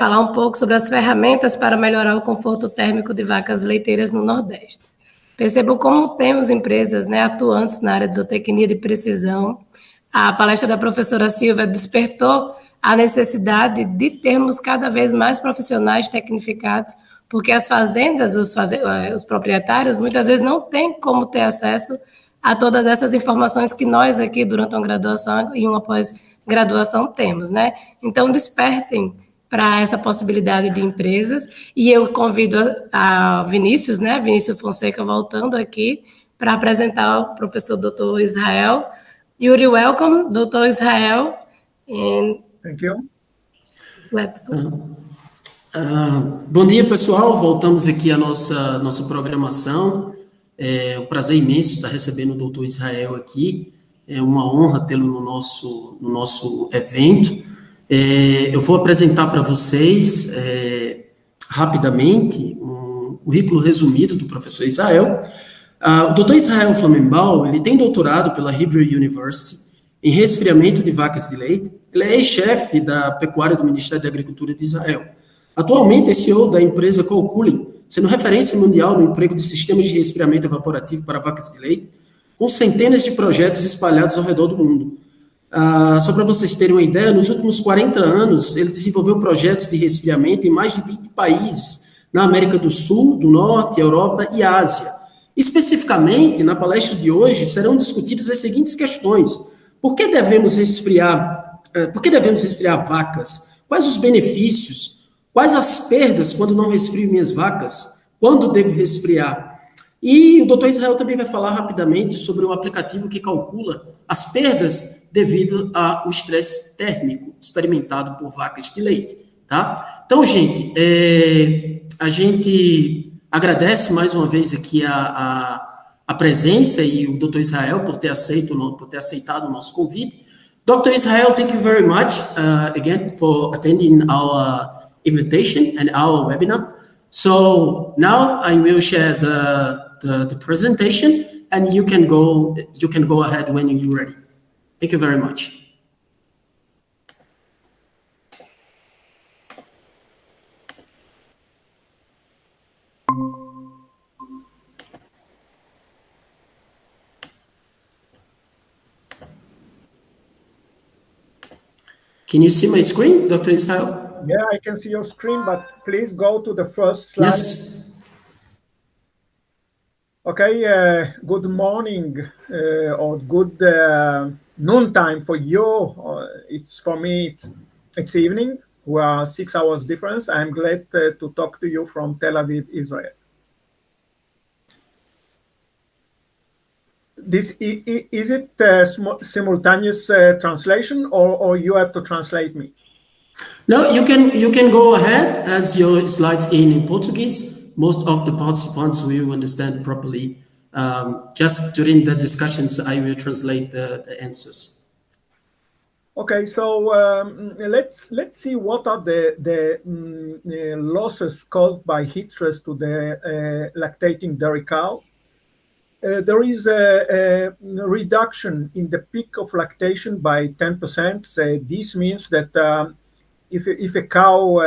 falar um pouco sobre as ferramentas para melhorar o conforto térmico de vacas leiteiras no Nordeste. Percebo como temos empresas, né, atuantes na área de zootecnia de precisão. A palestra da professora Silvia despertou a necessidade de termos cada vez mais profissionais tecnificados, porque as fazendas, os proprietários, muitas vezes não têm como ter acesso a todas essas informações que nós aqui, durante uma graduação e uma pós-graduação, temos, né? Então, despertem para essa possibilidade de empresas, e eu convido a Vinícius, né, Vinícius Fonseca, voltando aqui para apresentar o professor Dr. Israel. Yuri, welcome, Dr. Israel. And thank you. Let's go. Bom dia, pessoal. Voltamos aqui à nossa programação. É um prazer imenso estar recebendo o Dr. Israel aqui. É uma honra tê-lo no nosso evento. Eu vou apresentar para vocês, rapidamente, um currículo resumido do professor Israel. O Dr. Israel Flamenbaum, ele tem doutorado pela Hebrew University em resfriamento de vacas de leite. Ele é ex-chefe da pecuária do Ministério da Agricultura de Israel. Atualmente é CEO da empresa Calculi, sendo referência mundial no emprego de sistemas de resfriamento evaporativo para vacas de leite, com centenas de projetos espalhados ao redor do mundo. Só para vocês terem uma ideia, nos últimos 40 anos, ele desenvolveu projetos de resfriamento em mais de 20 países, na América do Sul, do Norte, Europa e Ásia. Especificamente, na palestra de hoje, serão discutidas as seguintes questões. Por que devemos resfriar vacas? Quais os benefícios? Quais as perdas quando não resfrio minhas vacas? Quando devo resfriar? E o Dr. Israel também vai falar rapidamente sobre o aplicativo que calcula as perdas devido ao estresse térmico experimentado por vacas de leite, tá? Então, gente, a gente agradece mais uma vez aqui a presença e o Dr. Israel por ter aceitado o nosso convite. Dr. Israel, thank you very much again for attending our invitation and our webinar. So now I will share the presentation, and you can go ahead when you're ready. Thank you very much. Can you see my screen, Dr. Israel? Yeah, I can see your screen, but please go to the first slide. Yes. Okay, good morning or good noontime for you. For me, it's evening. We are 6 hours difference. I'm glad to talk to you from Tel Aviv, Israel. Is it simultaneous translation, or you have to translate me? No, you can go ahead as your slides in Portuguese. Most of the participants will understand properly. Just during the discussions, I will translate the answers. Okay, so let's see what are the losses caused by heat stress to the lactating dairy cow. There is a reduction in the peak of lactation by 10%. This means that if a cow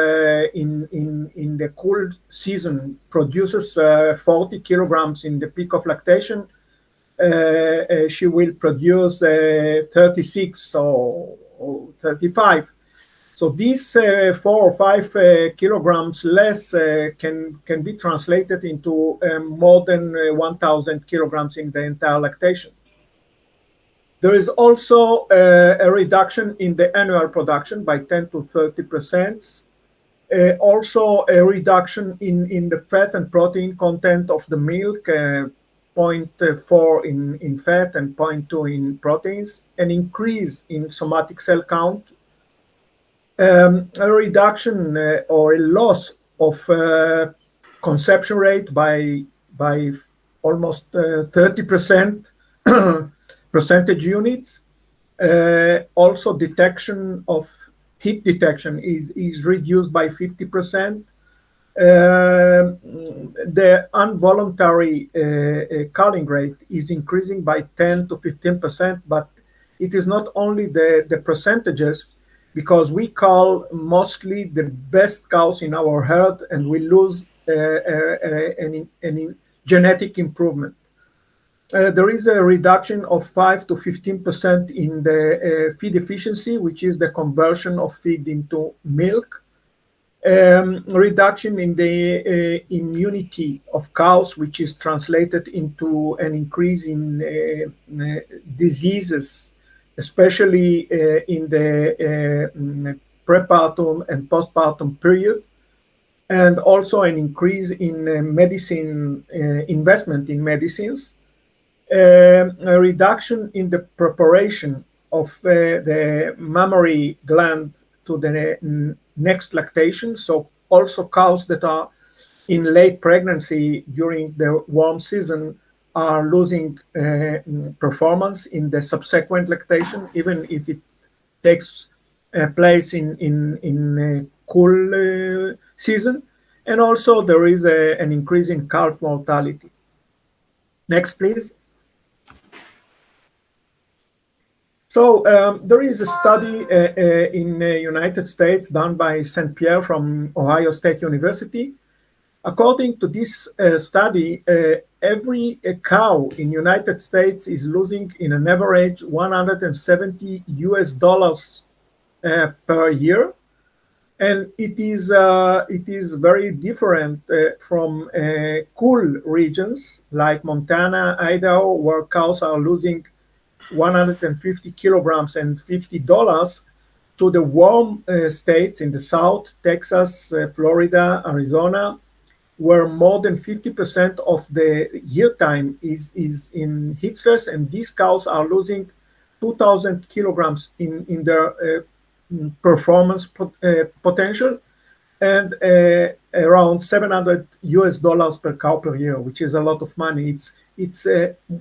in the cool season produces 40 kilograms in the peak of lactation, she will produce 36 or 35. So these 4 or 5 kilograms less can be translated into more than 1,000 kilograms in the entire lactation. There is also a reduction in the annual production by 10 to 30%. Also a reduction in the fat and protein content of the milk, 0.4 in fat and 0.2 in proteins, an increase in somatic cell count, a reduction or a loss of conception rate by almost 30% percentage units. Also detection of heat detection is reduced by 50%. The involuntary culling rate is increasing by 10 to 15%, but it is not only the percentages. because we cull mostly the best cows in our herd, and we lose any genetic improvement. There is a reduction of 5 to 15% in the feed efficiency, which is the conversion of feed into milk. Reduction in the immunity of cows, which is translated into an increase in diseases, especially in the prepartum and postpartum period, and also an increase in medicine investment in medicines. A reduction in the preparation of the mammary gland to the next lactation. So also cows that are in late pregnancy during the warm season are losing performance in the subsequent lactation, even if it takes place in cool season. And also there is an increase in calf mortality. Next, please. So there is a study in the United States done by St. Pierre from Ohio State University. According to this study, every cow in United States is losing in an average $170 per year. And it is very different from cool regions like Montana, Idaho, where cows are losing 150 kilograms and $50, to the warm states in the south, Texas, Florida, Arizona, where more than 50% of the year time is in heat stress, and these cows are losing 2,000 kilograms in their performance potential, and around $700 per cow per year, which is a lot of money. It's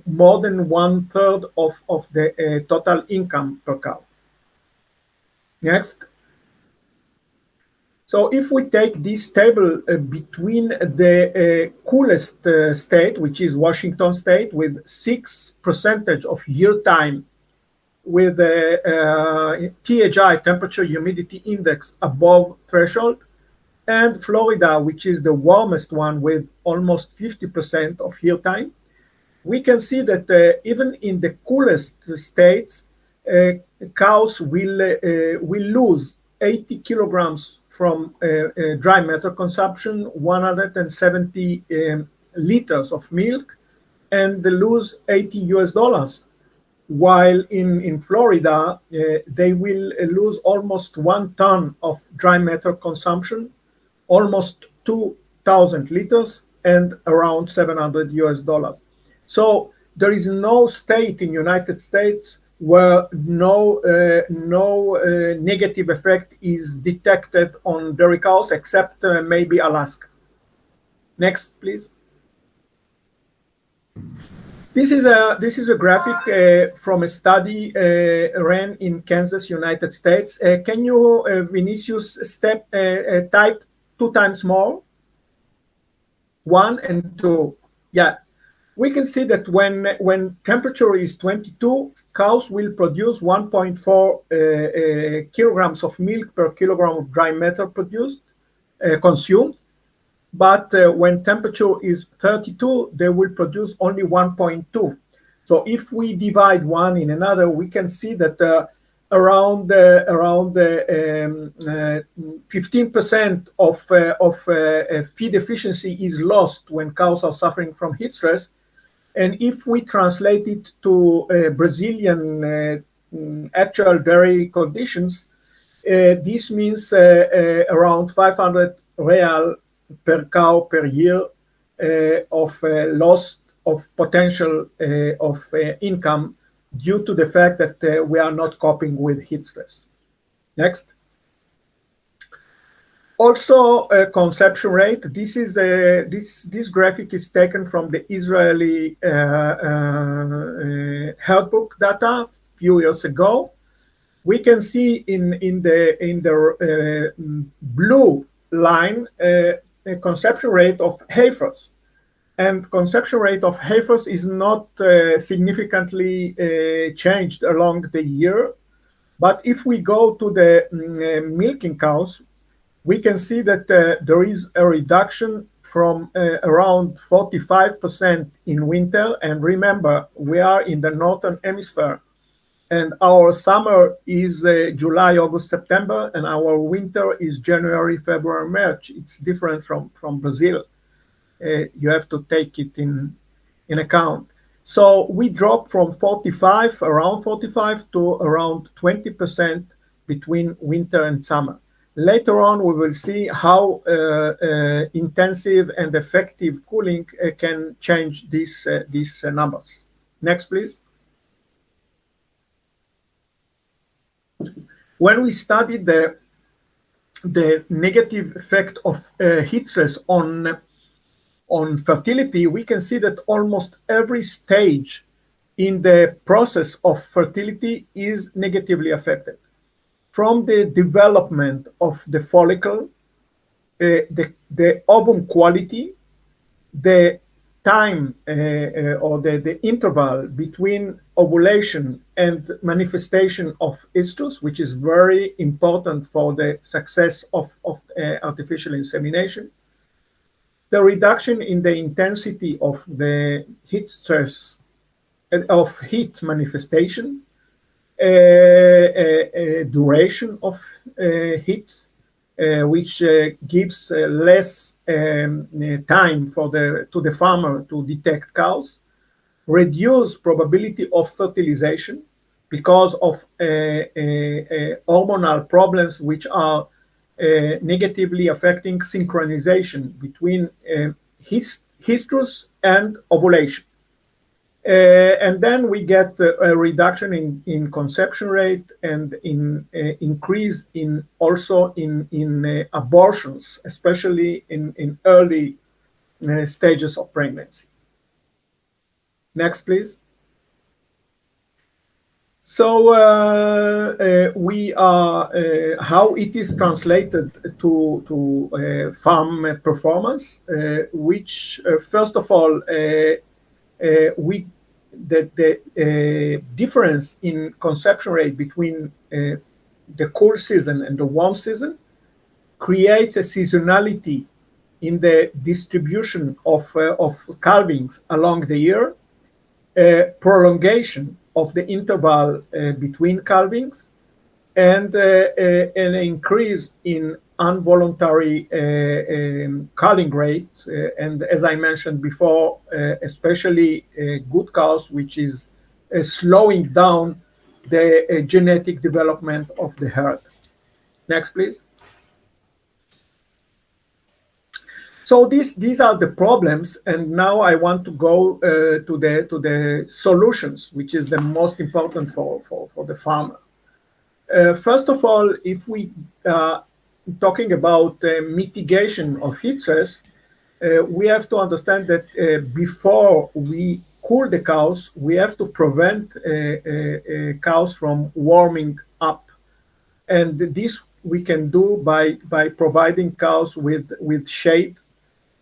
more than 1/3 of the total income per cow. Next. So if we take this table between the coolest state, which is Washington State, with 6% of year time with THI, temperature humidity index, above threshold, and Florida, which is the warmest one with almost 50% of year time, we can see that even in the coolest states, cows will lose 80 kilograms from dry matter consumption, 170 liters of milk, and they lose $80. While in Florida, they will lose almost 1 ton of dry matter consumption, almost 2,000 liters, and around $700. So there is no state in United States where no negative effect is detected on dairy cows, except maybe Alaska. Next, please. This is a graphic from a study ran in Kansas, United States. Can you, Vinicius, type 2 times more? 1 and 2. Yeah. We can see that when temperature is 22, cows will produce 1.4 kilograms of milk per kilogram of dry matter consumed. But when temperature is 32, they will produce only 1.2. So if we divide one in another, we can see that around 15% of feed efficiency is lost when cows are suffering from heat stress. And if we translate it to Brazilian actual dairy conditions, this means around 500 real per cow per year of loss of potential of income due to the fact that we are not coping with heat stress. Next. Also, conception rate. This is this graphic is taken from the Israeli health book data a few years ago. We can see in the blue line a conception rate of heifers, and conception rate of heifers is not significantly changed along the year. But if we go to the milking cows, we can see that there is a reduction from around 45% in winter. And remember, we are in the northern hemisphere, and our summer is July, August, September, and our winter is January, February, March. It's different from Brazil. You have to take it in account. So we dropped from around 45 to around 20% between winter and summer. Later on, we will see how intensive and effective cooling can change these numbers. Next, please. When we studied the negative effect of heat stress on fertility, we can see that almost every stage in the process of fertility is negatively affected. From the development of the follicle, the ovum quality, the time or the interval between ovulation and manifestation of estrus, which is very important for the success of artificial insemination, the reduction in the intensity of the heat stress, of heat manifestation, duration of heat, which gives less time to the farmer to detect cows, reduce probability of fertilization because of hormonal problems which are negatively affecting synchronization between estrus and ovulation. And then we get a reduction in conception rate and in increase in also in abortions, especially in early stages of pregnancy. Next, please. So we are how it is translated to farm performance, which first of all the difference in conception rate between the cool season and the warm season creates a seasonality in the distribution of calvings along the year, prolongation of the interval between calvings, and an increase in involuntary culling rate, and as I mentioned before, especially good cows, which is slowing down the genetic development of the herd. Next, please. So these are the problems, and now I want to go to the solutions, which is the most important for the farmer. First of all, if we talking about mitigation of heat stress, we have to understand that before we cool the cows, we have to prevent cows from warming up, and this we can do by providing cows with shade.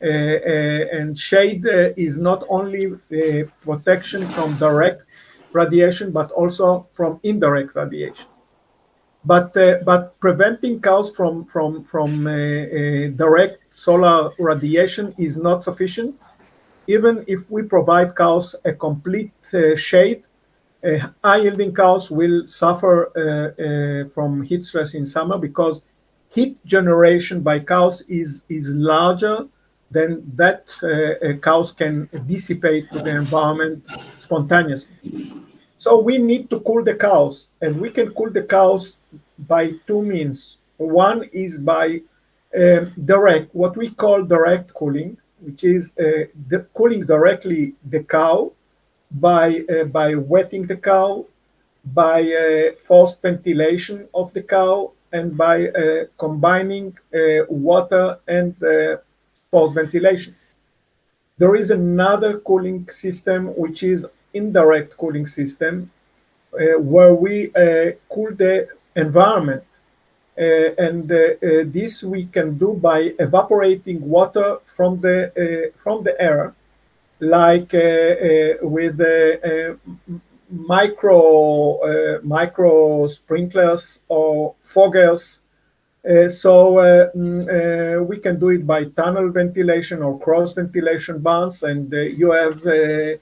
And shade is not only protection from direct radiation, but also from indirect radiation. But preventing cows from direct solar radiation is not sufficient. Even if we provide cows a complete shade, high-yielding cows will suffer from heat stress in summer because heat generation by cows is larger than that cows can dissipate to the environment spontaneously. So we need to cool the cows, and we can cool the cows by two means. One is by what we call direct cooling, which is cooling directly the cow by wetting the cow, by forced ventilation of the cow, and by combining water and forced ventilation. There is another cooling system, which is indirect cooling system, where we cool the environment, and this we can do by evaporating water from the air, like with micro sprinklers or foggers. We can do it by tunnel ventilation or cross ventilation barns, and you have a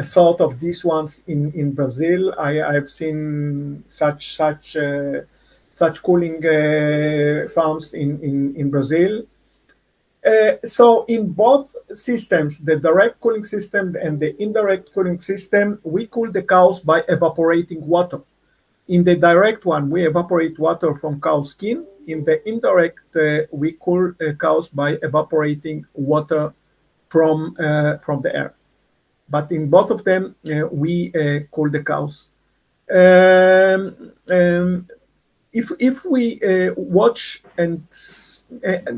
sort of these ones in Brazil. I've seen such cooling farms in Brazil. So in both systems, the direct cooling system and the indirect cooling system, we cool the cows by evaporating water. In the direct one, we evaporate water from cow skin. In the indirect, we cool cows by evaporating water from the air. But in both of them, we cool the cows. If we watch, and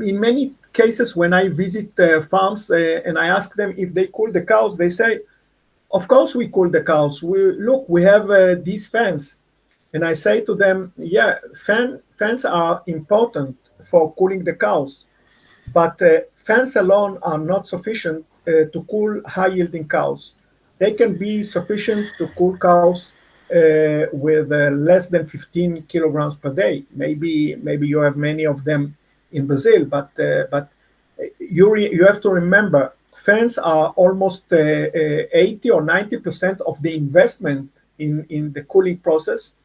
in many cases when I visit farms and I ask them if they cool the cows, they say, of course we cool the cows. We have these fans. And I say to them, yeah, fans are important for cooling the cows, but fans alone are not sufficient to cool high-yielding cows. They can be sufficient to cool cows with less than 15 kilograms per day. Maybe you have many of them in Brazil, but you have to remember, fans are almost 80 or 90% of the investment in the cooling process.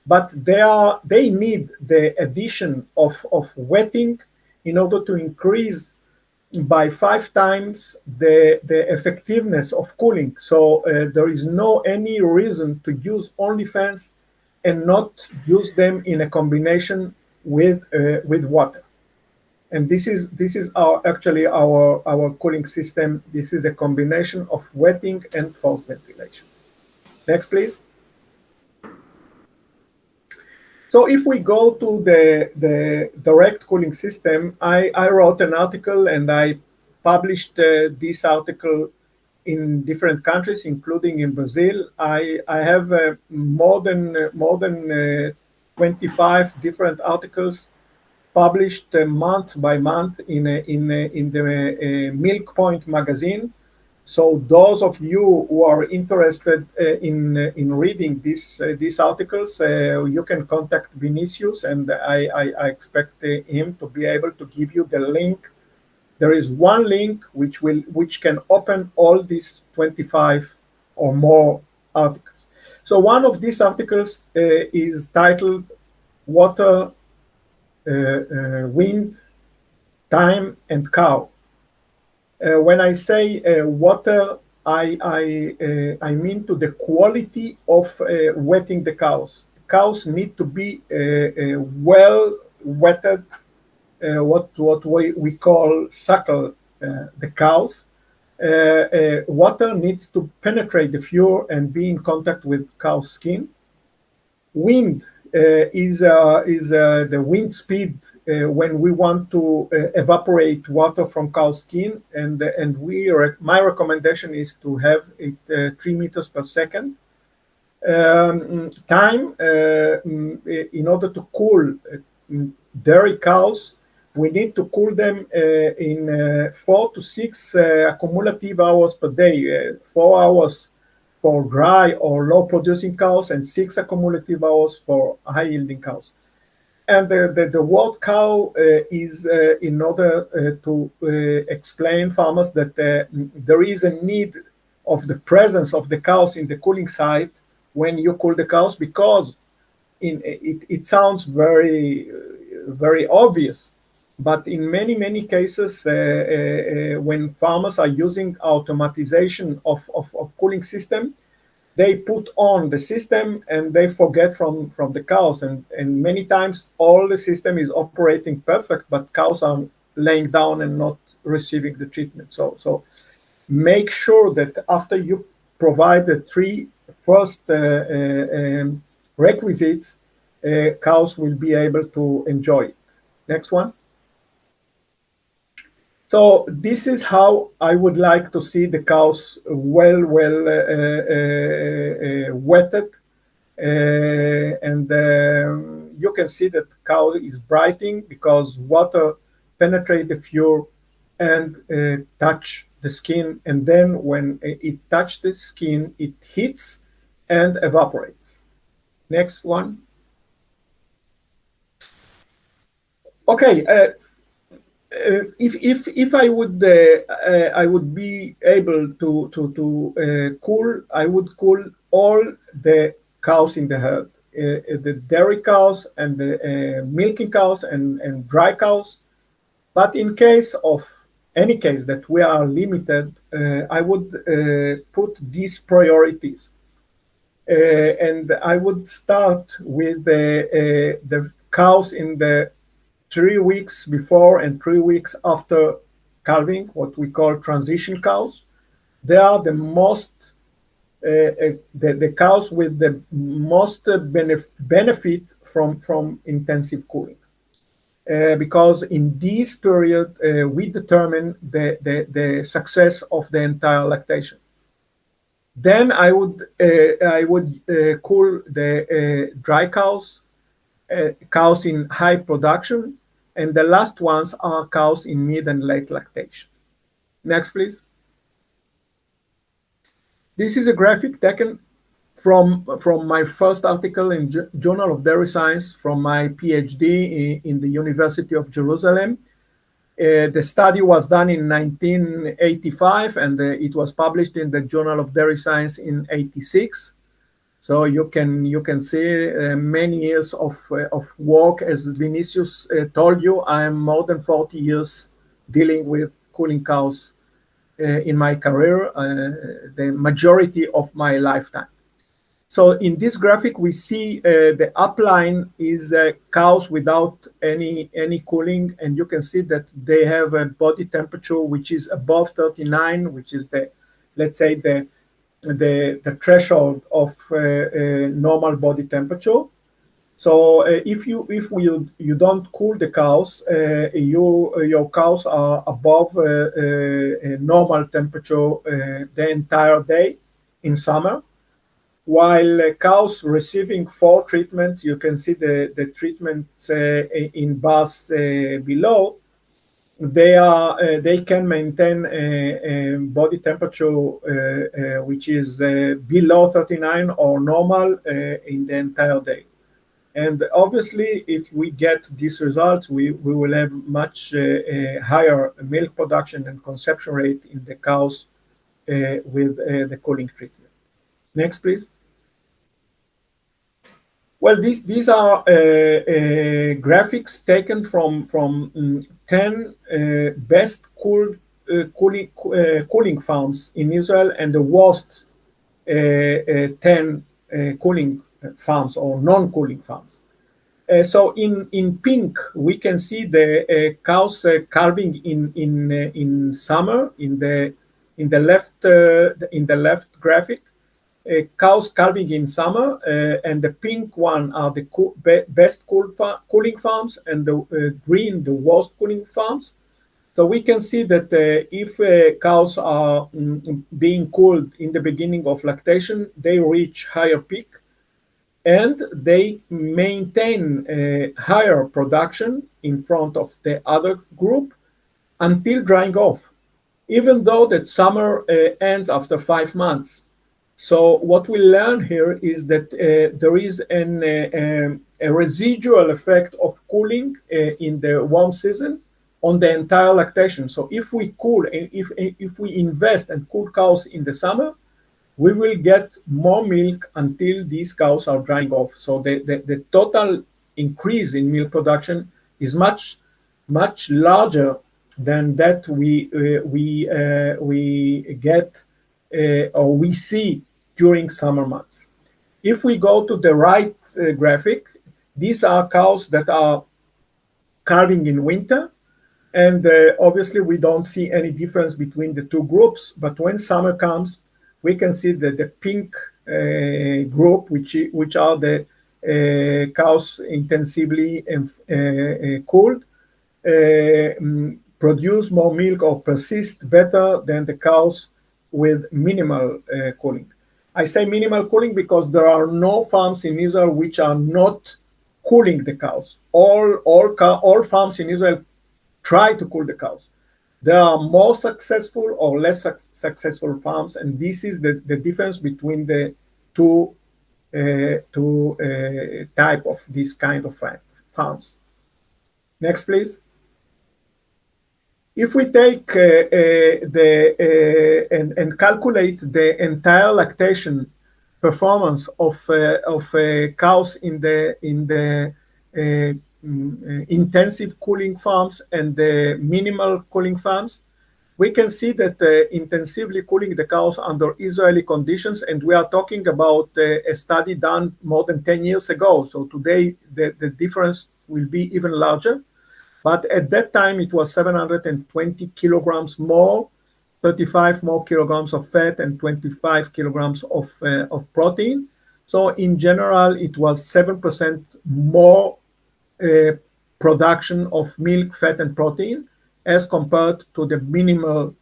But they need the addition of wetting in order to increase by 5 times the effectiveness of cooling. So there is no any reason to use only fans and not use them in a combination with water. And this is actually our cooling system. This is a combination of wetting and forced ventilation. Next, please. So if we go to the direct cooling system, I wrote an article and I published this article in different countries, including in Brazil. I have more than 25 different articles published month by month in the Milk Point magazine. So those of you who are interested in reading these articles, you can contact Vinicius, and I expect him to be able to give you the link. There is one link which can open all these 25 or more articles. So one of these articles is titled "Water, Wind, Time, and Cow." When I say water, I mean to the quality of wetting the cows. Cows need to be well wetted, what we call suckle the cows. Water needs to penetrate the fur and be in contact with cow skin. Wind is the wind speed when we want to evaporate water from cow skin, and my recommendation is to have it 3 meters per second. Time, in order to cool dairy cows, we need to cool them in 4 to 6 accumulative hours per day, 4 hours for dry or low producing cows and 6 accumulative hours for high yielding cows. And the word cow is in order to explain farmers that there is a need of the presence of the cows in the cooling site when you cool the cows, because it sounds very obvious, but in many cases when farmers are using automatization of cooling system, they put on the system and they forget from the cows, and many times all the system is operating perfect, but cows are laying down and not receiving the treatment. So make sure that after you provide the 3 first requisites, cows will be able to enjoy it. Next one. So this is how I would like to see the cows well wetted, and you can see that cow is brighting because water penetrate the fur and touch the skin, and then when it touches the skin, it hits and evaporates. Next one. Okay, if I would be able to cool, I would cool all the cows in the herd, the dairy cows and the milking cows and dry cows. But in case of any case that we are limited, I would put these priorities. And I would start with the cows in the 3 weeks before and 3 weeks after calving, what we call transition cows. They are the most, the cows with the most benefit from intensive cooling. Because in this period, we determine the success of the entire lactation. Then I would cool the dry cows, cows in high production, and the last ones are cows in mid and late lactation. Next, please. This is a graphic taken from my first article in Journal of Dairy Science from my PhD in the University of Jerusalem. The study was done in 1985, and it was published in the Journal of Dairy Science in '86. So you can see many years of work. As Vinicius told you, I am more than 40 years dealing with cooling cows in my career, the majority of my lifetime. So in this graphic, we see the upline is cows without any cooling, and you can see that they have a body temperature which is above 39, which is the, let's say, the threshold of normal body temperature. So if you don't cool the cows, your cows are above a normal temperature the entire day in summer. While cows receiving 4 treatments, you can see the treatments in bars below. They can maintain a body temperature which is below 39 or normal in the entire day. And obviously, if we get these results, we will have much higher milk production and conception rate in the cows with the cooling treatment. Next, please. Well, these are graphics taken from 10 best cooling farms in Israel and the worst 10 cooling farms or non-cooling farms. So in pink, we can see the cows calving in summer in the left graphic. Cows calving in summer, and the pink one are the best cooling farms, and the green the worst cooling farms. So we can see that if cows are being cooled in the beginning of lactation, they reach higher peak, and they maintain a higher production in front of the other group until drying off, even though that summer ends after 5 months. So what we learn here is that there is a residual effect of cooling in the warm season on the entire lactation. So if we cool, if we invest and cool cows in the summer, we will get more milk until these cows are drying off. So the total increase in milk production is much larger than that we get or we see during summer months. If we go to the right graphic, these are cows that are calving in winter, and obviously we don't see any difference between the two groups. But when summer comes, we can see that the pink group, which are the cows intensively cooled, produce more milk or persist better than the cows with minimal cooling. I say minimal cooling because there are no farms in Israel which are not cooling the cows. All farms in Israel try to cool the cows. There are more successful or less successful farms, and this is the difference between the two type of this kind of farms. Next, please. If we take and calculate the entire lactation performance of cows in the intensive cooling farms and the minimal cooling farms, we can see that intensively cooling the cows under Israeli conditions, and we are talking about a study done more than 10 years ago. So today the difference will be even larger. But at that time, it was 720 kilograms more, 35 more kilograms of fat, and 25 kilograms of protein. So in general, it was 7% more production of milk, fat, and protein as compared to the minimal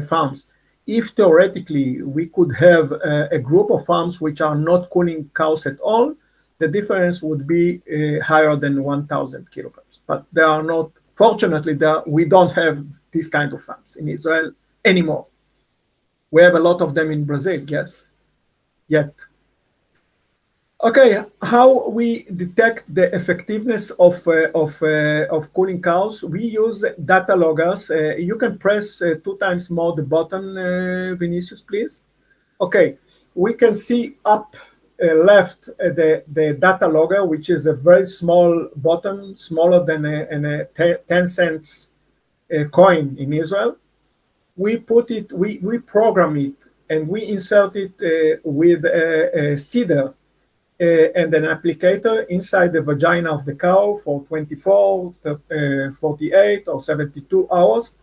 farms. If theoretically we could have a group of farms which are not cooling cows at all, the difference would be higher than 1,000 kilograms. But they are not, fortunately, we don't have this kind of farms in Israel anymore. We have a lot of them in Brazil, yes, yet. Okay, how we detect the effectiveness of cooling cows? We use data loggers. You can press 2 times more the button, Vinicius, please. Okay, we can see up left the data logger, which is a very small button, smaller than a 10 cents coin in Israel. We put it, we program it, and we insert it with a seeder and an applicator inside the vagina of the cow for 24, 48, or 72 hours.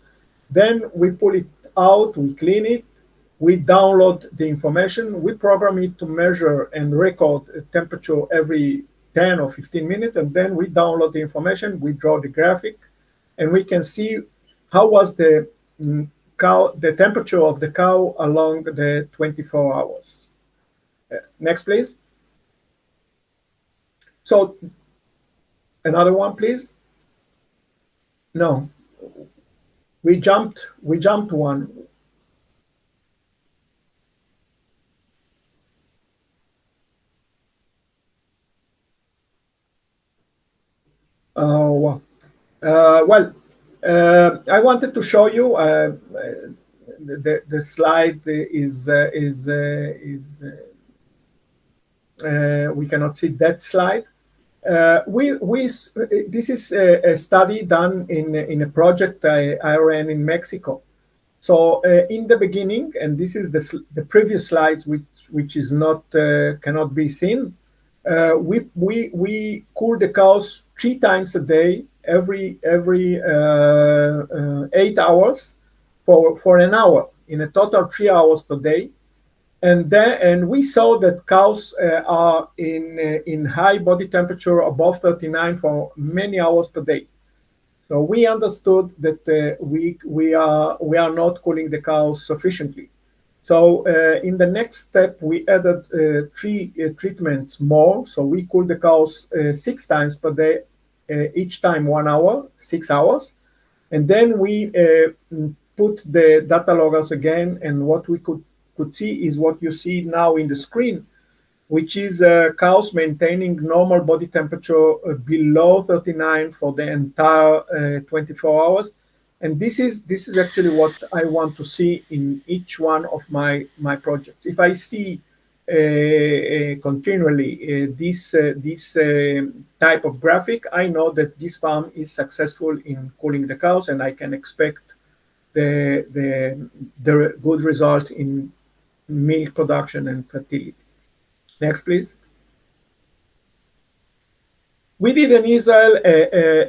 Then we pull it out, we clean it, we download the information, we program it to measure and record temperature every 10 or 15 minutes, and then we download the information, we draw the graphic, and we can see how was the temperature of the cow along the 24 hours. Next, please. So, another one, please. No, we jumped one. I wanted to show you the slide we cannot see that slide. This is a study done in a project I ran in Mexico. So in the beginning, and this is the previous slides, which is not cannot be seen. We cool the cows 3 times a day, every 8 hours for an hour, in a total 3 hours per day. And we saw that cows are in high body temperature above 39 for many hours per day. So we understood that we are not cooling the cows sufficiently. So in the next step, we added 3 treatments more. So we cool the cows 6 times per day, each time 1 hour, 6 hours. And then we put the data loggers again, and what we could see is what you see now in the screen, which is cows maintaining normal body temperature below 39 for the entire 24 hours. And this is actually what I want to see in each one of my projects. If I see continually this type of graphic, I know that this farm is successful in cooling the cows, and I can expect the good results in milk production and fertility. Next, please. We did in Israel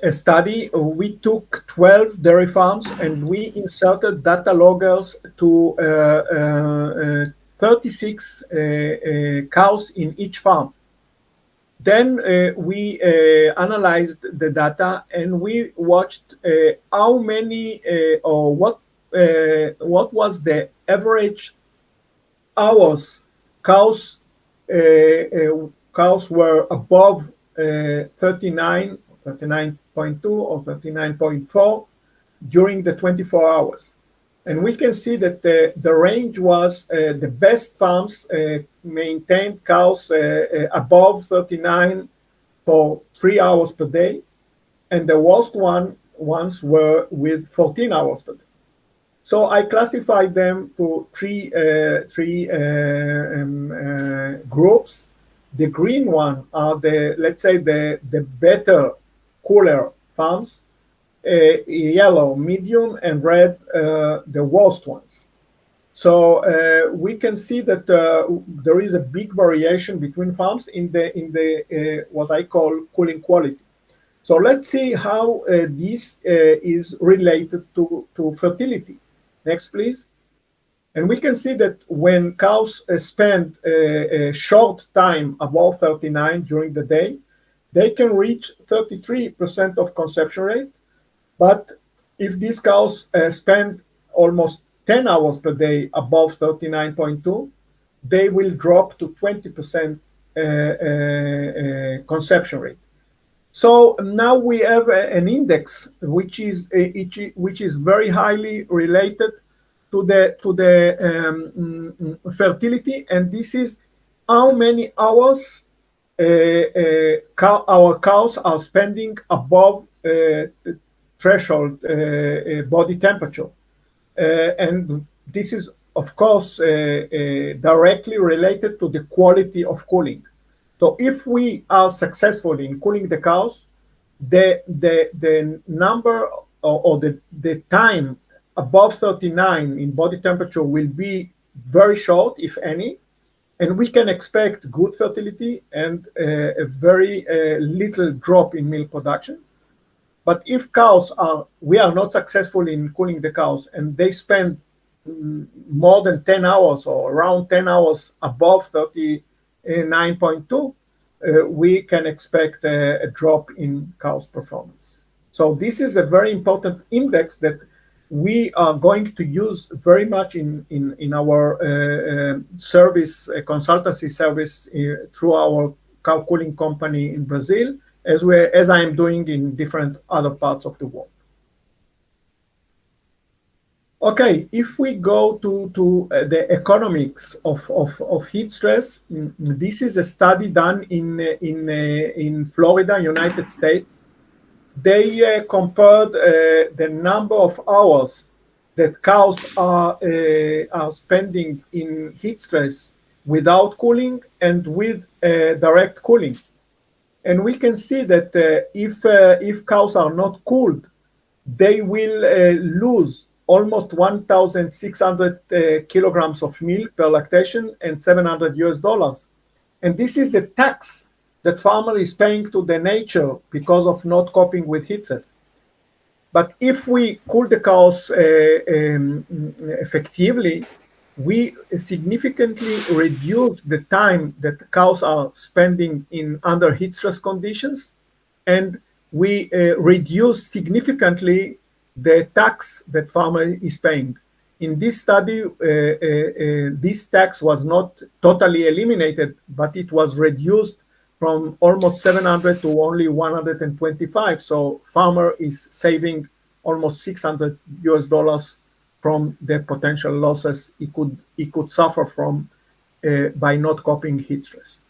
a study. We took 12 dairy farms and we inserted data loggers to 36 cows in each farm. Then we analyzed the data and we watched how many or what was the average hours cows were above 39, 39.2 or 39.4 during the 24 hours. And we can see that the range was the best farms maintained cows above 39 for 3 hours per day, and the worst ones were with 14 hours per day. So I classified them to three groups. The green one are let's say the better, cooler farms. Yellow, medium, and red, the worst ones. So we can see that there is a big variation between farms in the what I call cooling quality. So let's see how this is related to fertility. Next, please. And we can see that when cows spend a short time above 39 during the day, they can reach 33% of conception rate. But if these cows spend almost 10 hours per day above 39.2, they will drop to 20% conception rate. So now we have an index which is very highly related to the fertility, and this is how many hours our cows are spending above threshold body temperature. And this is, of course, directly related to the quality of cooling. So if we are successful in cooling the cows, the number or the time above 39 in body temperature will be very short, if any, and we can expect good fertility and a very little drop in milk production. But if we are not successful in cooling the cows and they spend more than 10 hours or around 10 hours above 39.2, we can expect a drop in cows' performance. So this is a very important index that we are going to use very much in our service, consultancy service through our cow cooling company in Brazil, as I am doing in different other parts of the world. Okay, if we go to the economics of heat stress, this is a study done in Florida, United States. They compared the number of hours that cows are spending in heat stress without cooling and with direct cooling. And we can see that if cows are not cooled, they will lose almost 1,600 kilograms of milk per lactation and $700. And this is a tax that farmer is paying to the nature because of not coping with heat stress. But if we cool the cows effectively, we significantly reduce the time that cows are spending in under heat stress conditions, and we reduce significantly the tax that farmer is paying. In this study, this tax was not totally eliminated, but it was reduced from almost 700 to only 125. So farmer is saving almost $600 from the potential losses he could suffer from by not coping heat stress.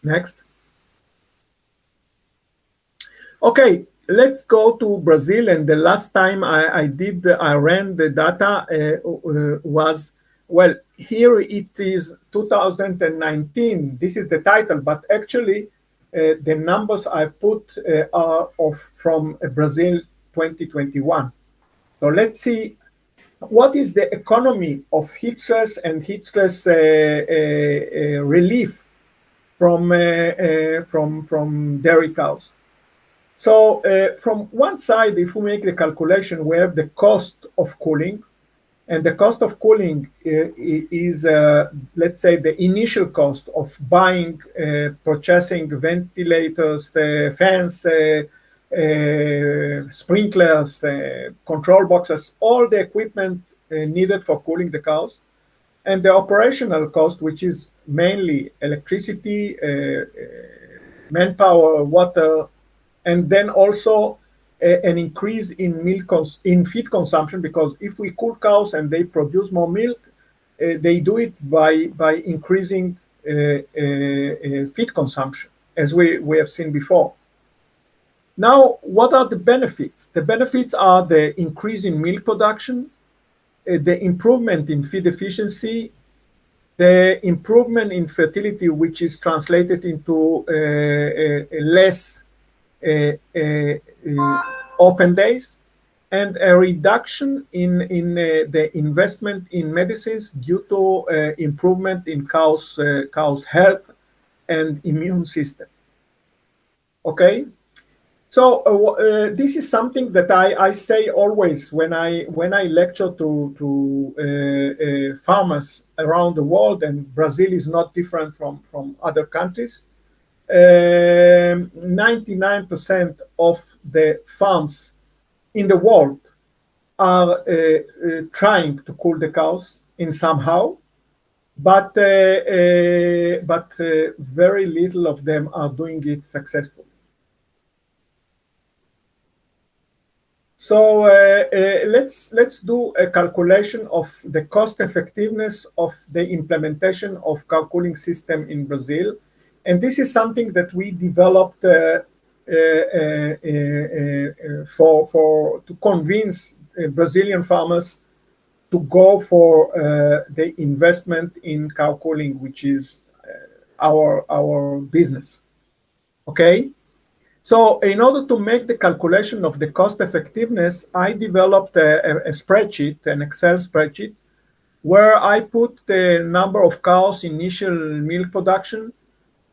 Next. Okay, let's go to Brazil. And the last time I ran the data was, well, here it is 2019. This is the title, but actually the numbers I've put are from Brazil 2021. So let's see what is the economy of heat stress and heat stress relief from dairy cows. So from one side, if we make the calculation, we have the cost of cooling. And the cost of cooling is, let's say, the initial cost of buying, purchasing ventilators, fans, sprinklers, control boxes, all the equipment needed for cooling the cows. And the operational cost, which is mainly electricity, manpower, water, and then also an increase in in feed consumption, because if we cool cows and they produce more milk, they do it by increasing feed consumption, as we have seen before. Now, what are the benefits? The benefits are the increase in milk production, the improvement in feed efficiency, the improvement in fertility, which is translated into less open days, and a reduction in the investment in medicines due to improvement in cows' health and immune system. Okay, so this is something that I say always when I lecture to farmers around the world, and Brazil is not different from other countries. 99% of the farms in the world are trying to cool the cows in somehow, but very little of them are doing it successfully. So let's do a calculation of the cost effectiveness of the implementation of cow cooling system in Brazil, and this is something that we developed to convince Brazilian farmers to go for the investment in cow cooling, which is our business. Okay. So in order to make the calculation of the cost effectiveness, I developed a spreadsheet, an Excel spreadsheet, where I put the number of cows, initial milk production.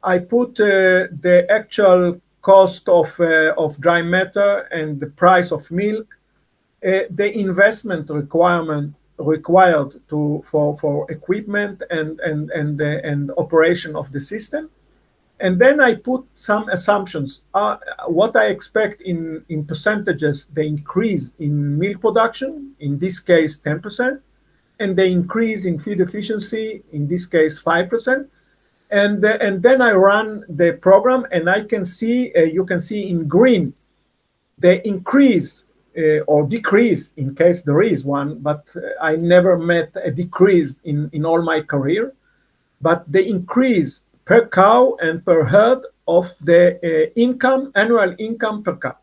I put the actual cost of dry matter and the price of milk, the investment required for equipment and operation of the system. And then I put some assumptions, what I expect in percentages, the increase in milk production, in this case 10%, and the increase in feed efficiency, in this case 5%. And then I run the program, and I can see, you can see in green, the increase or decrease, in case there is one, but I never met a decrease in all my career, but the increase per cow and per herd of the annual income per cow.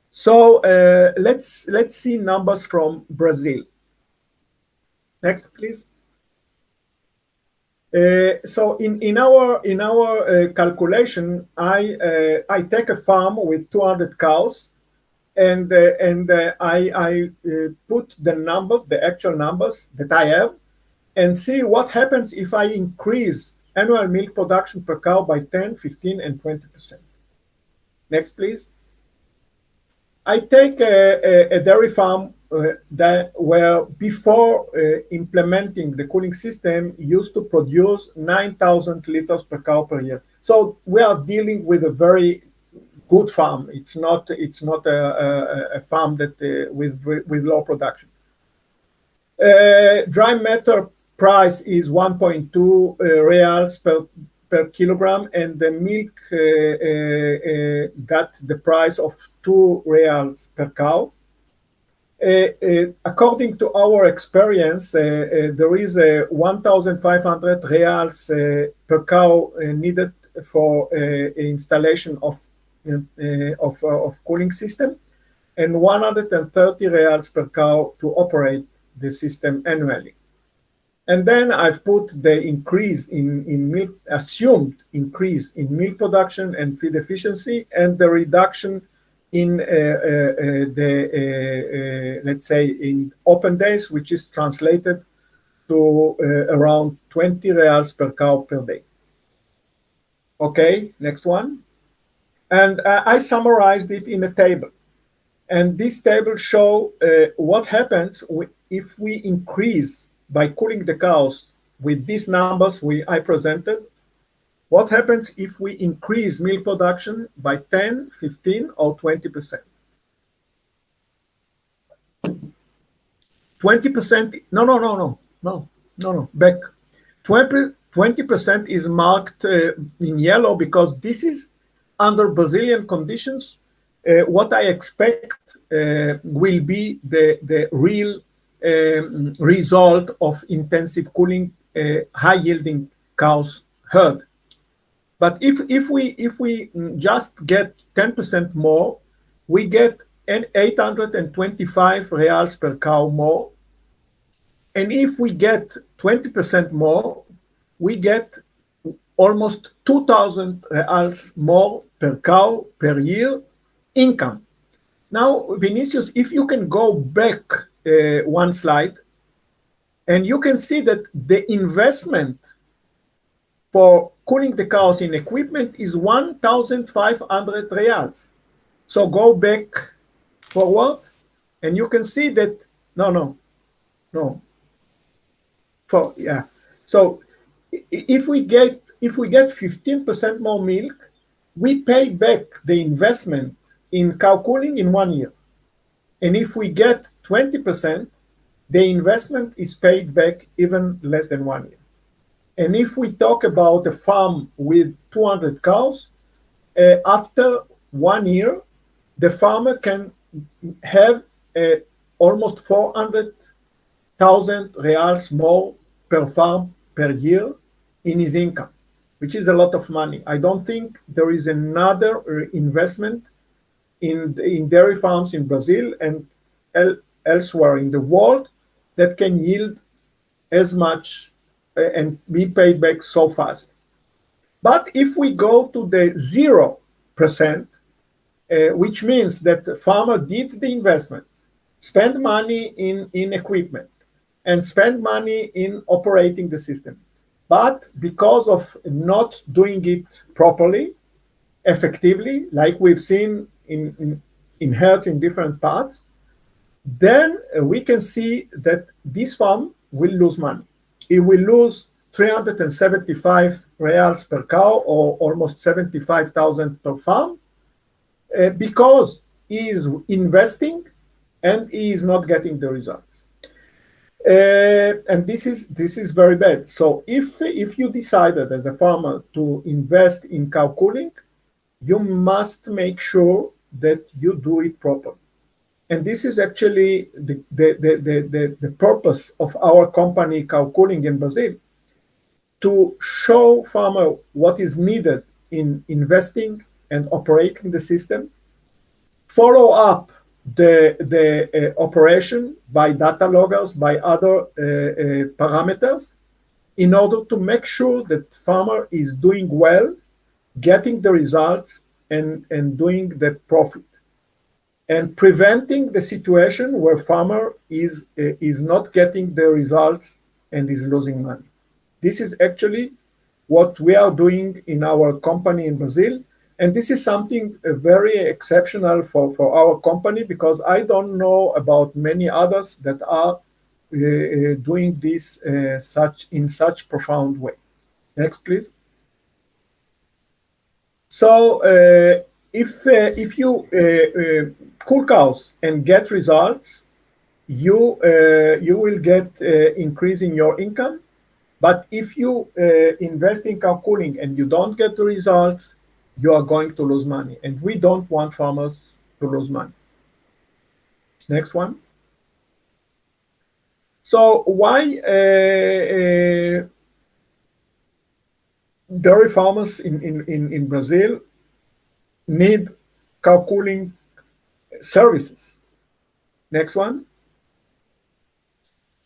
So let's see numbers from Brazil. Next, please. So in our calculation, I take a farm with 200 cows, and I put the numbers, the actual numbers that I have, and see what happens if I increase annual milk production per cow by 10, 15, and 20%. Next, please. I take a dairy farm that where before implementing the cooling system used to produce 9,000 liters per cow per year. So we are dealing with a very good farm. It's not a farm that with low production. Dry matter price is 1.2 reals per kilogram, and the milk got the price of 2 reals per cow. According to our experience, there is 1,500 reals per cow needed for installation of cooling system, and 130 reals per cow to operate the system annually. And then I've put the increase in milk, assumed increase in milk production and feed efficiency, and the reduction in let's say in open days, which is translated to around 20 reals per cow per day. Okay, next one. And I summarized it in a table. And this table shows what happens if we increase by cooling the cows with these numbers I presented. What happens if we increase milk production by 10, 15, or 20%? 20%, no, back. 20% is marked in yellow because this is under Brazilian conditions what I expect will be the real result of intensive cooling, high-yielding cows herd. But if we just get 10% more, we get an 825 reals per cow more. And if we get 20% more, we get almost 2,000 reals more per cow per year income. Now, Vinicius, if you can go back one slide, and you can see that the investment for cooling the cows in equipment is 1,500 reals. So go back forward, and you can see that, no. So if we get 15% more milk, we pay back the investment in cow cooling in 1 year. And if we get 20%, the investment is paid back even less than 1 year. And if we talk about a farm with 200 cows, after 1 year, the farmer can have almost 400,000 reals more per farm per year in his income, which is a lot of money. I don't think there is another investment in dairy farms in Brazil and elsewhere in the world that can yield as much and be paid back so fast. But if we go to the 0%, which means that the farmer did the investment, spend money in equipment, and spend money in operating the system, but because of not doing it properly, effectively, like we've seen in herds in different parts, then we can see that this farm will lose money. It will lose 375 reals per cow, or almost 75,000 per farm, because he is investing and he is not getting the results. And this is very bad. So if you decided as a farmer to invest in cow cooling, you must make sure that you do it properly. And this is actually the purpose of our company, Cow Cooling in Brazil, to show farmer what is needed in investing and operating the system, follow up the operation by data loggers, by other parameters, in order to make sure that farmer is doing well, getting the results, and doing the profit, and preventing the situation where farmer is not getting the results and is losing money. This is actually what we are doing in our company in Brazil. And this is something very exceptional for our company, because I don't know about many others that are doing this in such profound way. Next, please. So if you cool cows and get results, you will get increase in your income. But if you invest in cow cooling and you don't get the results, you are going to lose money. And we don't want farmers to lose money. Next one. So why dairy farmers in Brazil need cow cooling services? Next one.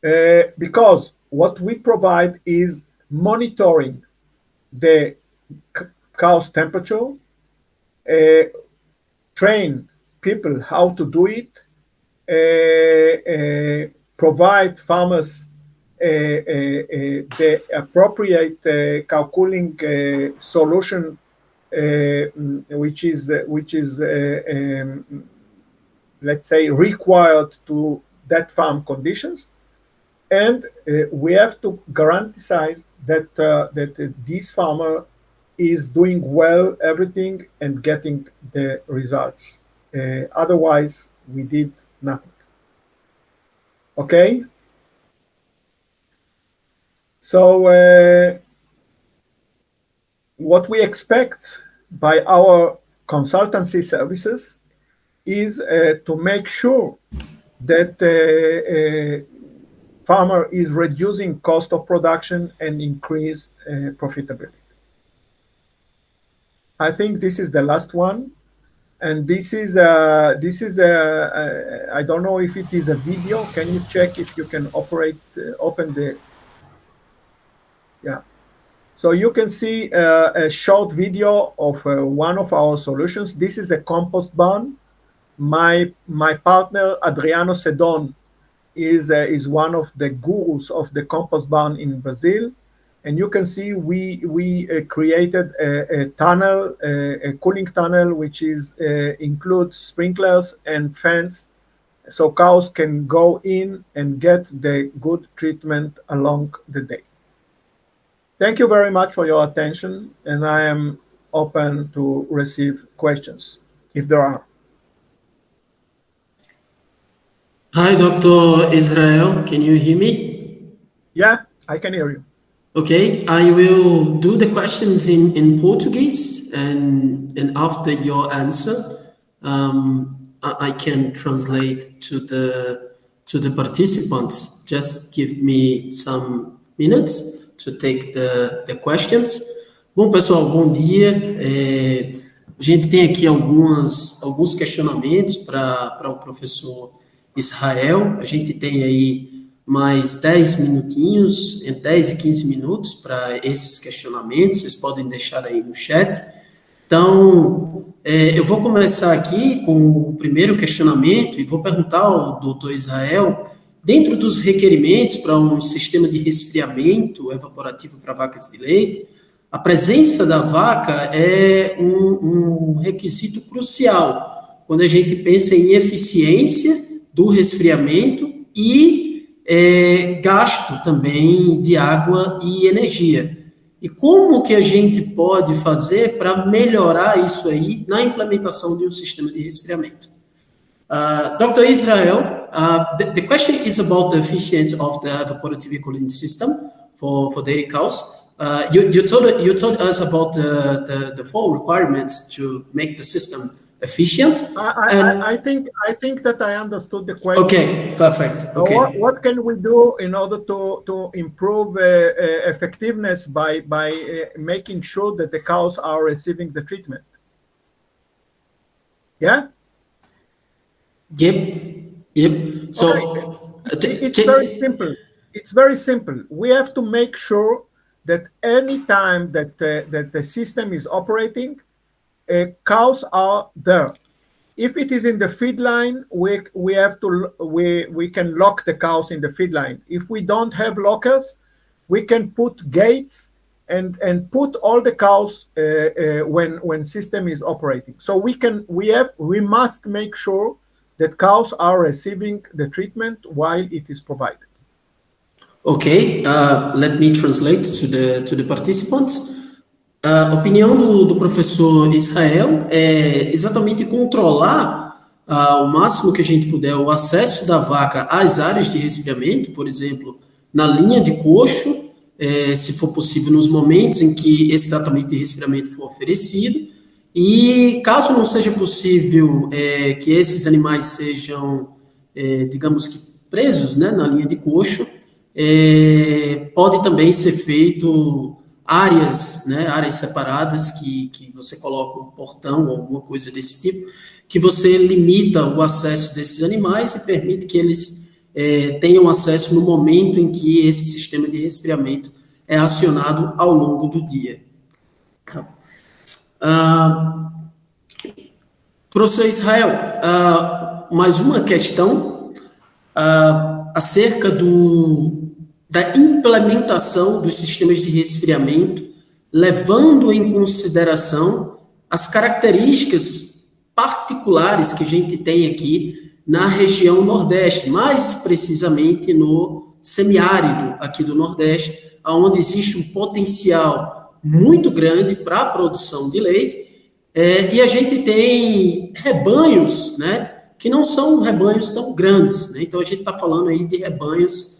Because what we provide is monitoring the cow's temperature, train people how to do it, provide farmers the appropriate cow cooling solution, which is let's say required to that farm conditions, and we have to guarantee that this farmer is doing well everything and getting the results. Otherwise, we did nothing. Okay? So what we expect by our consultancy services is to make sure that farmer is reducing cost of production and increase profitability. I think this is the last one, and this is I don't know if it is a video. Can you check if you can open the? Yeah. So you can see a short video of one of our solutions. This is a compost barn. My partner Adriano Sedon is one of the gurus of the compost barn in Brazil, and you can see we created a tunnel, a cooling tunnel, which includes sprinklers and fans, so cows can go in and get the good treatment along the day. Thank you very much for your attention, and I am open to receive questions if there are. Hi, Dr. Israel. Can you hear me? Yeah, I can hear you. Okay, I will do the questions in Portuguese, and after your answer, I can translate to the participants. Just give me some minutes to take the questions. Bom, pessoal, bom dia. A gente tem aqui alguns questionamentos para o professor Israel. A gente tem aí mais 10 minutinhos, entre 10 e 15 minutos para esses questionamentos. Vocês podem deixar aí no chat. Então, eu vou começar aqui com o primeiro questionamento e vou perguntar ao doutor Israel, dentro dos requerimentos para um sistema de resfriamento evaporativo para vacas de leite, a presença da vaca é um requisito crucial quando a gente pensa em eficiência do resfriamento e gasto também de água e energia. E como que a gente pode fazer para melhorar isso aí na implementação de um sistema de resfriamento? Dr. Israel, the question is about the efficiency of the evaporative cooling system for dairy cows. You told us about the 4 requirements to make the system efficient. I think that I understood the question. Okay, perfect. Okay. What can we do in order to improve effectiveness by making sure that the cows are receiving the treatment? Yeah. Yep. So okay. Very simple. It's very simple. We have to make sure that any time that the system is operating, cows are there. If it is in the feed line, we can lock the cows in the feed line. If we don't have lockers, we can put gates and put all the cows when system is operating. So we must make sure that cows are receiving the treatment while it is provided. Okay, let me translate to the participants. A opinião do professor Israel é exatamente controlar o máximo que a gente puder o acesso da vaca às áreas de resfriamento, por exemplo, na linha de coxo, se for possível, nos momentos em que esse tratamento de resfriamento for oferecido, e caso não seja possível que esses animais sejam, digamos que, presos, né, na linha de coxo, pode também ser feito áreas separadas que você coloca um portão ou alguma coisa desse tipo, que você limita o acesso desses animais e permite que eles tenham acesso no momento em que esse sistema de resfriamento é acionado ao longo do dia. Professor Israel, mais uma questão acerca da implementação dos sistemas de resfriamento, levando em consideração as características particulares que a gente tem aqui na região Nordeste, mais precisamente no semiárido aqui do Nordeste, onde existe um potencial muito grande para a produção de leite, e a gente tem rebanhos, né, que não são rebanhos tão grandes, né? Então a gente está falando aí de rebanhos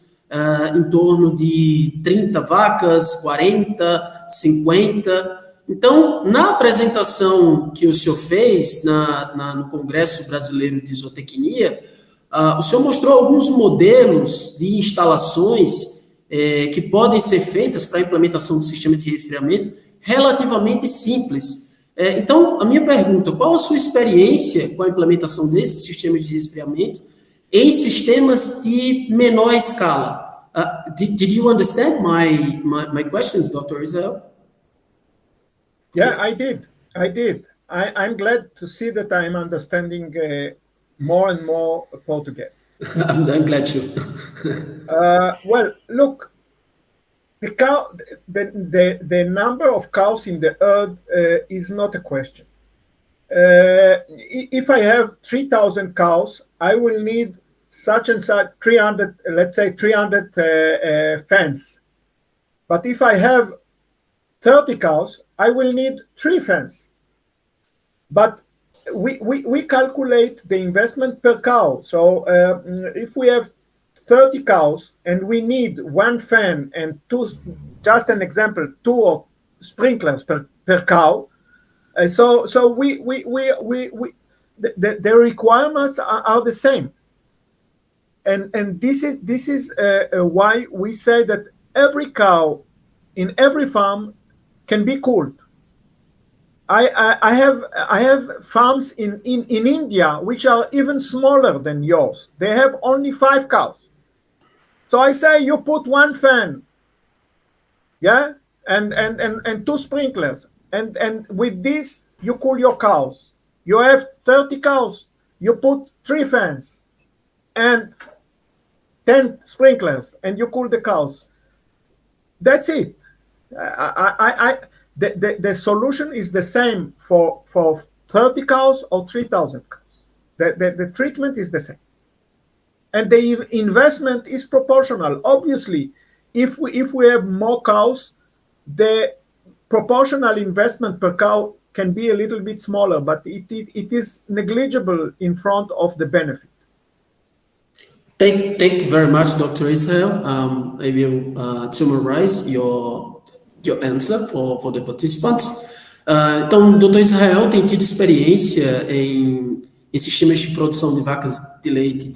em torno de 30 vacas, 40, 50, Então, na apresentação que o senhor fez no Congresso Brasileiro de Zootecnia, o senhor mostrou alguns modelos de instalações que podem ser feitas para a implementação do sistema de resfriamento relativamente simples. Então, a minha pergunta, qual a sua experiência com a implementação desses sistemas de resfriamento em sistemas de menor escala? Did you understand my questions, Dr. Israel? Yeah, I did. I'm glad to see that I'm understanding more and more Portuguese. I'm glad to. Well, look, the number of cows in the herd is not a question. If I have 3,000 cows, I will need such and such 300, let's say 300 fens. But if I have 30 cows, I will need 3 fens. But we calculate the investment per cow. So if we have 30 cows and we need 1 fan and 2, just an example, 2 sprinklers per cow. So the requirements are the same. And this is why we say that every cow in every farm can be cooled. I have farms in India which are even smaller than yours. They have only 5 cows. So I say you put 1 fan, yeah, and 2 sprinklers, and with this you cool your cows. You have 30 cows, you put 3 fans and 10 sprinklers, and you cool the cows. That's it. The solution is the same for 30 cows or 3,000 cows. The treatment is the same. And the investment is proportional. Obviously, if we have more cows, the proportional investment per cow can be a little bit smaller, but it is negligible in front of the benefit. Thank you very much, Dr. Israel. I will summarize your answer for the participants. Então, o Dr. Israel tem tido experiência em sistemas de produção de vacas de leite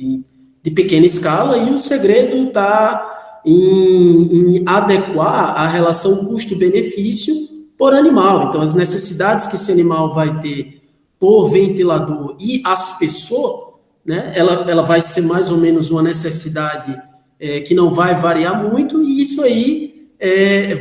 de pequena escala, e o segredo está em adequar a relação custo-benefício por animal. Então, as necessidades que esse animal vai ter por ventilador e aspersor, né, ela vai ser mais ou menos uma necessidade que não vai variar muito, e isso aí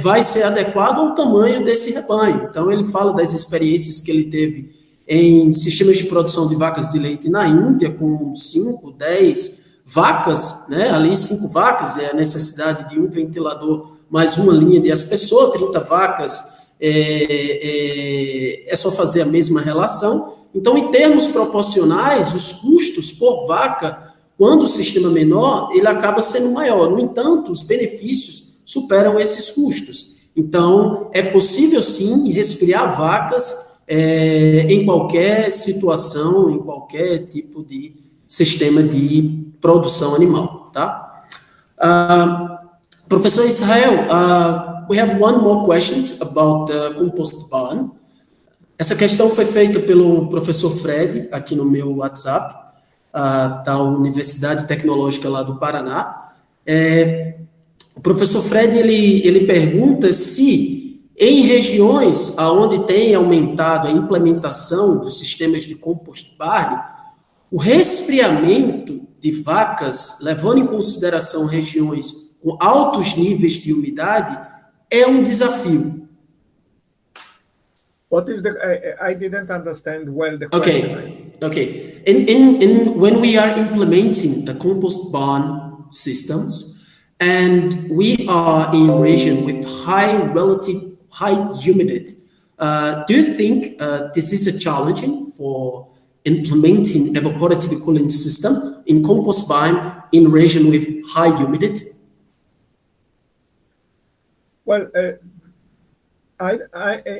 vai ser adequado ao tamanho desse rebanho. Então, ele fala das experiências que ele teve em sistemas de produção de vacas de leite na Índia, com 5, 10 vacas, né, ali 5 vacas, a necessidade de um ventilador mais uma linha de aspersor, 30 vacas, é só fazer a mesma relação. Então, em termos proporcionais, os custos por vaca, quando o sistema é menor, ele acaba sendo maior. No entanto, os benefícios superam esses custos. Então, é possível, sim, resfriar vacas em qualquer situação, em qualquer tipo de sistema de produção animal, tá? Professor Israel, we have one more question about the compost barn. Essa questão foi feita pelo professor Fred, aqui no meu WhatsApp, da Universidade Tecnológica lá do Paraná. O professor Fred, ele pergunta se em regiões onde tem aumentado a implementação dos sistemas de compost barn, o resfriamento de vacas, levando em consideração regiões com altos níveis de umidade, é um desafio. What is I didn't understand well the question. Okay. When we are implementing the compost barn systems, and we are in a region with relative high humidity, do you think this is a challenging for implementing evaporative cooling system in compost barn in region with high humidity? Well,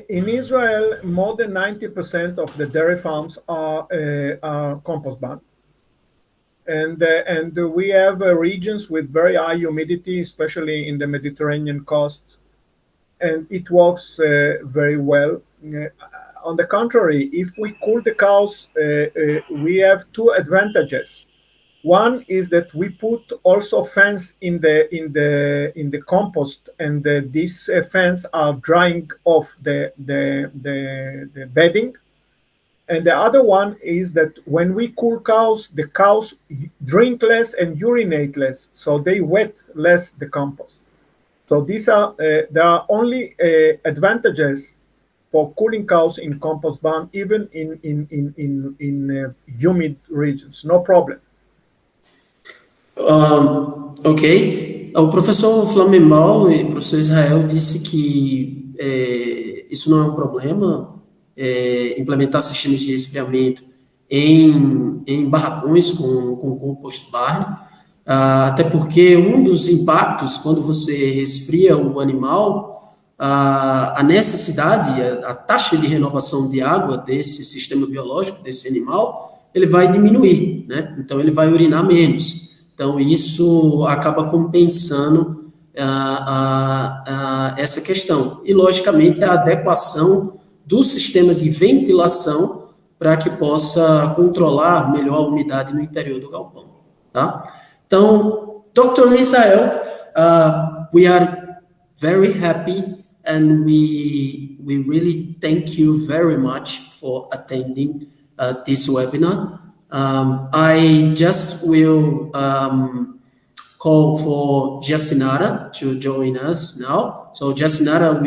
in Israel, more than 90% of the dairy farms are compost barn, and we have regions with very high humidity, especially in the Mediterranean coast, and it works very well. On the contrary, if we cool the cows, we have two advantages. One is that we put also fence in the compost, and these fence are drying off the bedding. And the other one is that when we cool cows, the cows drink less and urinate less, so they wet less the compost. So there are only advantages for cooling cows in compost barn, even in humid regions, no problem. Ok. O professor Flamembal e o professor Israel disse que isso não é um problema, implementar sistemas de resfriamento em barracões com compost barn, até porque um dos impactos, quando você resfria o animal, a necessidade, a taxa de renovação de água desse sistema biológico, desse animal, ele vai diminuir, né? Então, ele vai urinar menos. Então, isso acaba compensando essa questão. E, logicamente, a adequação do sistema de ventilação para que possa controlar melhor a umidade no interior do galpão. Tá? Então, Dr. Israel, we are very happy and we really thank you very much for attending this webinar. I just will call for Jacinara to join us now. So Jacinara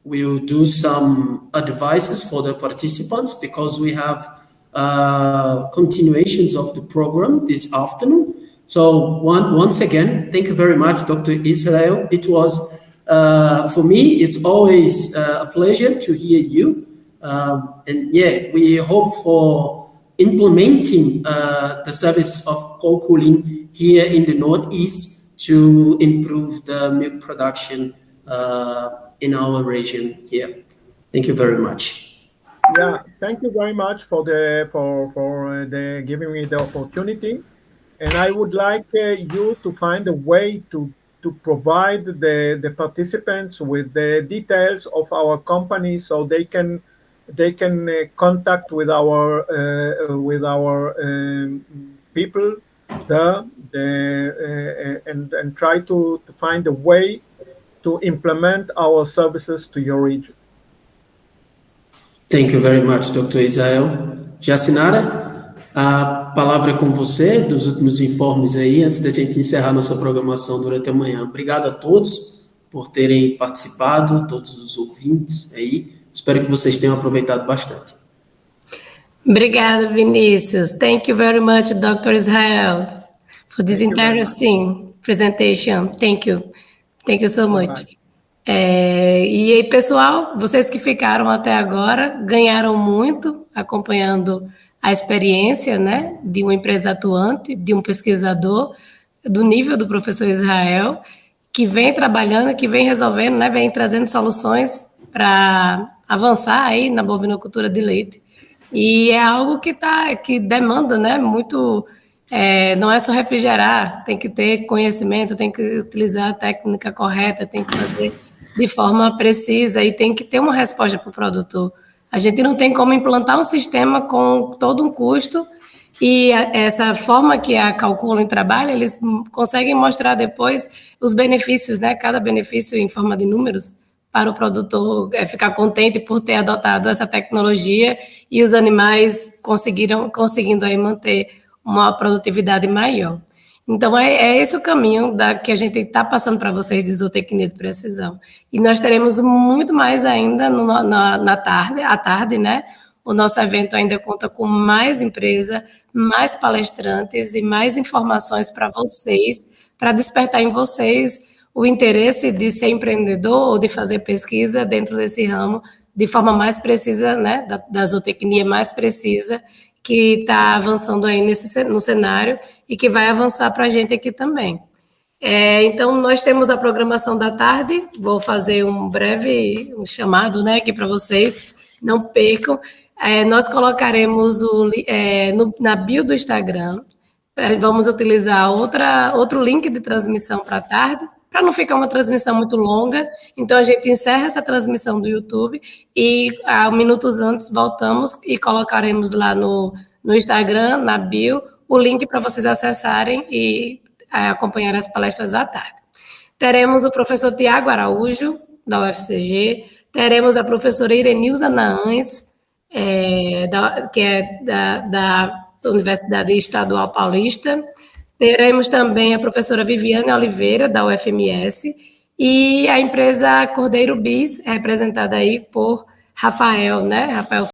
will do some advices for the participants, because we have continuations of the program this afternoon. So once again, thank you very much, Dr. Israel. It was, for me, it's always a pleasure to hear you. And yeah, we hope for implementing the service of co-cooling here in the Northeast to improve the milk production in our region here. Thank you very much. Yeah, thank you very much for the giving me the opportunity. And I would like you to find a way to provide the participants with the details of our company, so they can contact with our people there, and try to find a way to implement our services to your region. Thank you very much, Dr. Israel. Jacinara, a palavra é com você, dos últimos informes aí, antes da gente encerrar nossa programação durante a manhã. Obrigado a todos por terem participado, todos os ouvintes aí. Espero que vocês tenham aproveitado bastante. Obrigada, Vinícius. Thank you very much, Dr. Israel, for this interesting presentation. Thank you. Thank you so much. E aí, pessoal, vocês que ficaram até agora ganharam muito acompanhando a experiência, né, de uma empresa atuante, de um pesquisador do nível do professor Israel, que vem trabalhando, que vem resolvendo, né, vem trazendo soluções para avançar aí na bovinocultura de leite. E é algo que demanda, né, muito, não é só refrigerar, tem que ter conhecimento, tem que utilizar a técnica correta, tem que fazer de forma precisa e tem que ter uma resposta para o produtor. A gente não tem como implantar um sistema com todo um custo, e essa forma que a Calculem trabalha, eles conseguem mostrar depois os benefícios, né, cada benefício em forma de números, para o produtor ficar contente por ter adotado essa tecnologia e os animais conseguindo aí manter uma produtividade maior. Então, é esse o caminho que a gente está passando para vocês de Zootecnia de Precisão. E nós teremos muito mais ainda à tarde, né? O nosso evento ainda conta com mais empresa, mais palestrantes e mais informações para vocês, para despertar em vocês o interesse de ser empreendedor ou de fazer pesquisa dentro desse ramo de forma mais precisa, né? Da zootecnia mais precisa, que está avançando aí no cenário e que vai avançar para a gente aqui também. Então, nós temos a programação da tarde, vou fazer um breve chamado, né, aqui para vocês, não percam. Nós colocaremos na bio do Instagram, vamos utilizar outro link de transmissão para a tarde, para não ficar uma transmissão muito longa. Então, a gente encerra essa transmissão do YouTube e, minutos antes, voltamos e colocaremos lá no Instagram, na bio, o link para vocês acessarem e acompanhar as palestras à tarde. Teremos o professor Tiago Araújo, da UFCG, teremos a professora Irenilza Naães, que é da Universidade Estadual Paulista, teremos também a professora Viviane Oliveira, da UFMS, e a empresa Cordeiro Bis, representada aí por Rafael, né? Rafael